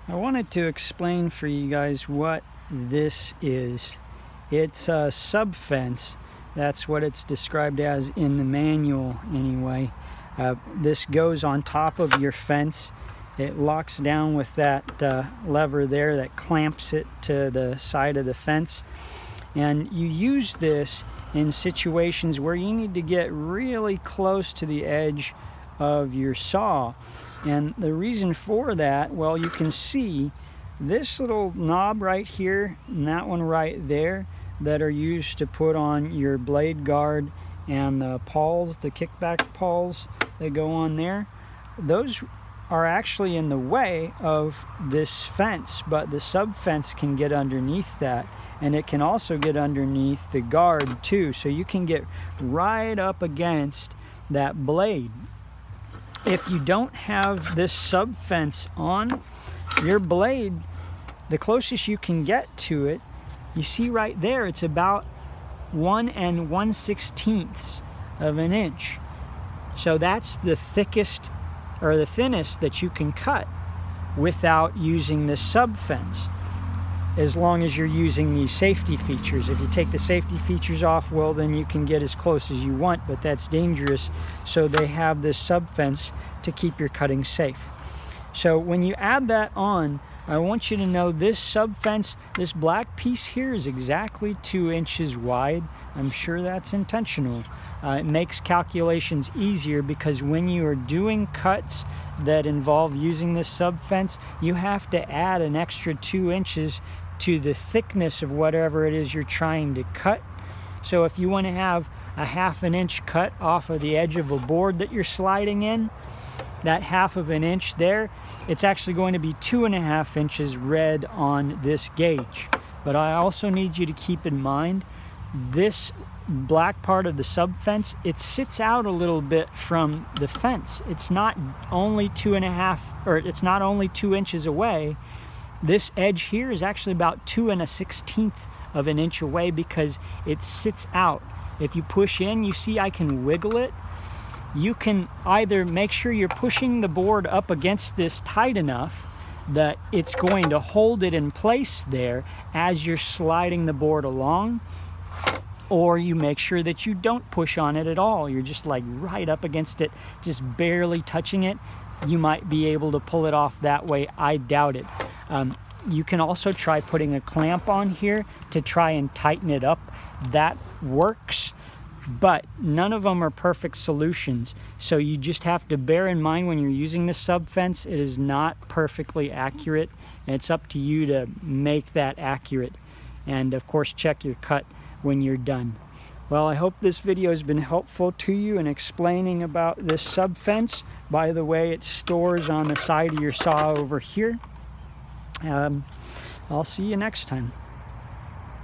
I wanted to explain for you guys what this is. It's a sub fence. That's what it's described as in the manual anyway. This goes on top of your fence. It locks down with that lever there that clamps it to the side of the fence. And you use this in situations where you need to get really close to the edge of your saw. And the reason for that, well, you can see this little knob right here and that one right there that are used to put on your blade guard and the pawls, the kickback pawls that go on there. Those are actually in the way of this fence, but the sub fence can get underneath that, and it can also get underneath the guard too, so you can get right up against that blade. If you don't have this sub fence on, your blade, the closest you can get to it, you see right there, it's about 1 1/16 of an inch. So that's the thickest or the thinnest that you can cut without using the sub fence, as long as you're using these safety features. If you take the safety features off, well, then you can get as close as you want, but that's dangerous. So they have this sub fence to keep your cutting safe. So when you add that on, I want you to know this sub fence, this black piece here, is exactly 2 inches wide. I'm sure that's intentional. It makes calculations easier because when you are doing cuts that involve using this sub fence, you have to add an extra 2 inches to the thickness of whatever it is you're trying to cut. So if you want to have a 1/2 inch cut off of the edge of a board that you're sliding in, that 1/2 inch there, it's actually going to be 2.5 inches red on this gauge. But I also need you to keep in mind this black part of the sub fence, it sits out a little bit from the fence. It's not only 2.5, or it's not only 2 inches away. This edge here is actually about 2 1/16 of an inch away because it sits out. If you push in, you see I can wiggle it. You can either make sure you're pushing the board up against this tight enough that it's going to hold it in place there as you're sliding the board along, or you make sure that you don't push on it at all. You're just like right up against it, just barely touching it. You might be able to pull it off that way. I doubt it. You can also try putting a clamp on here to try and tighten it up. That works, but none of them are perfect solutions. So you just have to bear in mind when you're using the sub fence, it is not perfectly accurate, and it's up to you to make that accurate. And of course, check your cut when you're done. Well, I hope this video has been helpful to you in explaining about this sub fence. By the way, it stores on the side of your saw over here. I'll see you next time.